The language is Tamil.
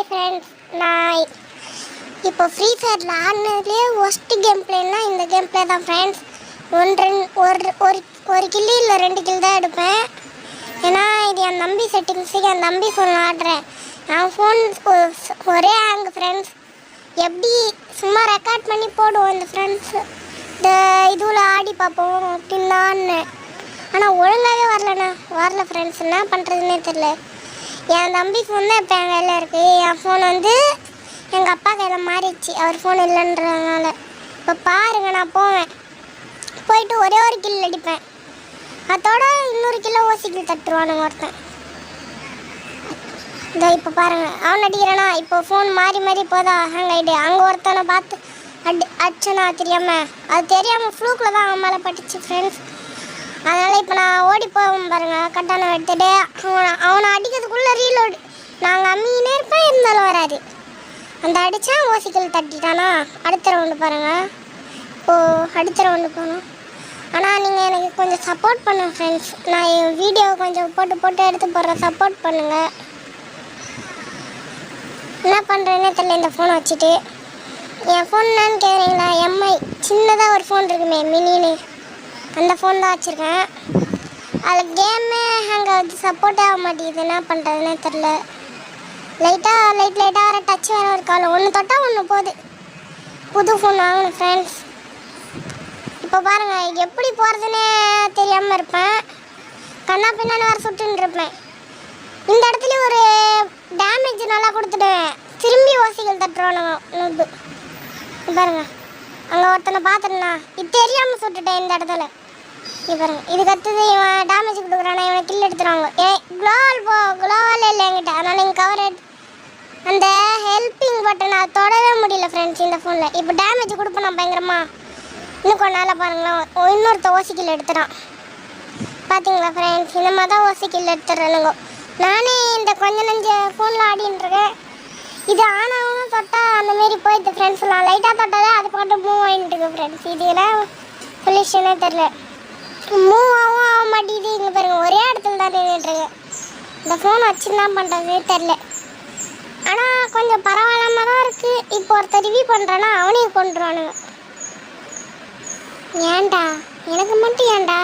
ஹாய் ஃப்ரெண்ட்ஸ், நான் இப்போ ஃப்ரீ ஃபயரில் ஆடினதுலேயே ஒஸ்ட் கேம் பிளேன்னா இந்த கேம் பிளே தான் ஃப்ரெண்ட்ஸ். ஒரு கில்லு இல்லை 2 கில் தான் எடுப்பேன். ஏன்னா இது என் தம்பி செட்டிங்ஸுக்கு என் தம்பி ஃபோன் ஆடுறேன். என் ஃபோன் ஒரே ஹேங்கு ஃப்ரெண்ட்ஸ். எப்படி சும்மா ரெக்கார்ட் பண்ணி போடுவோம் இந்த ஃப்ரெண்ட்ஸ். இந்த இதுவில் ஆடி பார்ப்போம் அப்படின்னான்னு. ஆனால் ஒழுங்காகவே வரல ஃப்ரெண்ட்ஸ். என்ன பண்ணுறதுன்னே தெரில. என் தம்பி ஃபோன் தான் இப்போ என் வேலை இருக்குது. என் ஃபோன் வந்து எங்கள் அப்பா கையில் மாறிடுச்சு, அவர் ஃபோன் இல்லைன்றதுனால. இப்போ பாருங்கள், நான் போயிட்டு ஒரே ஒரு கில் அடிப்பேன். அதோட இன்னொரு கிலோ ஓசிக்கில் தட்டுருவானுங்க ஒருத்தன். இதோ இப்போ பாருங்கள், அவன் அடிக்கிறானா. இப்போ ஃபோன் மாறி போதா ஹேங் ஆகிடு. அங்கே ஒருத்தனை பார்த்து அடிச்சனா தெரியாமல், அது தெரியாமல் ஃப்ளூக்கில் தான் அவன் மேலே பட்டுச்சு ஃப்ரெண்ட்ஸ். அதனால் இப்போ நான் ஓடி போவேன் பாருங்கள், கட்டான எடுத்துகிட்டு அவனை அடிக்கிறதுக்குள்ளே ரீலோடு. நாங்கள் அம்மினே இருப்பேன், இருந்தாலும் வராது. அந்த அடித்தா ஓசிக்கல் தட்டிட்டானா. அடுத்த ரவுண்டு பாருங்கள். இப்போது அடுத்த ரவுண்டு போகணும். ஆனால் நீங்கள் எனக்கு கொஞ்சம் சப்போர்ட் பண்ணுங்கள் ஃப்ரெண்ட்ஸ். நான் என் வீடியோவை கொஞ்சம் போட்டு எடுத்து போடுறேன், சப்போர்ட் பண்ணுங்கள். என்ன பண்ணுறேன்னே தெரியல இந்த ஃபோனை வச்சுட்டு. என் ஃபோன் என்னன்னு கேட்குறீங்களா? எம்ஐ சின்னதாக ஒரு ஃபோன் இருக்குமே, மினின்னு, அந்த ஃபோன் தான் வச்சுருக்கேன். அதில் கேமே ஹேங் ஆகுது, சப்போர்ட்டே ஆக மாட்டேங்குது. என்ன பண்ணுறதுனே தெரில. லைட்டாக வர டச் வேறு ஒரு கால். ஒன்று தொட்டால் ஒன்று போகுது. புது ஃபோன் வாங்கணும் ஃப்ரெண்ட்ஸ். இப்போ பாருங்கள், எப்படி போகிறதுனே தெரியாமல் இருப்பேன். கண்ணா பின்னான்னு வேறு சுட்டுன்னு இருப்பேன். இந்த இடத்துல ஒரு டேமேஜ் நல்லா கொடுத்துடுவேன். திரும்பி ஓசிகள் தட்டுருவானுங்க நூப்பு. பாருங்கள், அங்கே ஒருத்தனை பார்த்துட்டேண்ணா, இது தெரியாமல் சுட்டுட்டேன் இந்த இடத்துல. பாருங்க, இதுக்கு அடுத்தது இவன் டேமேஜ் கொடுக்குறானா, இவனை கில் எடுத்துருவாங்க. குளோவால் இல்லை என்கிட்ட. அதனால் நீங்கள் கவர் அந்த ஹெல்ப்பிங் பட்டன் அதை தொடவே முடியல ஃப்ரெண்ட்ஸ் இந்த ஃபோனில். இப்போ டேமேஜ் கொடுப்பேன் நான் பயங்கரமா. இன்னும் கொஞ்ச நாளில் பாருங்களேன், இன்னொருத்த ஓசிக்கில் எடுத்துட்டான். பார்த்தீங்களா ஃப்ரெண்ட்ஸ், இந்த மாதிரி தான் ஓசிக்கில் எடுத்துடுறானுங்க. நானே இந்த கொஞ்ச ஃபோனில் ஆடின்ட்டுருக்கேன். இது ஆனாவும் தொட்டால் அந்தமாரி போயிடுது ஃப்ரெண்ட்ஸ். நான் லைட்டாக தொட்டாலே அது பாட்டு மூவ் ஆகிட்டு இருக்கு ஃப்ரெண்ட்ஸ். இது என்ன சொல்யூஷனே தெரில. மூவாகவும் ஆக மாட்டேங்குது. இங்கே பாருங்கள், ஒரே இடத்துல தான் நின்றுட்டுருக்கு. இந்த ஃபோன் வச்சு தான் பண்ணுறது தெரில. ஆனால் கொஞ்சம் பரவாயில்லாமல் தான் இருக்குது. இப்போ ஒருத்தர் ரிவ்யூ பண்ணுறான்னா அவனையும் கொண்டுருவானுங்க. ஏன்டா எனக்கு மட்டும் ஏன்டா?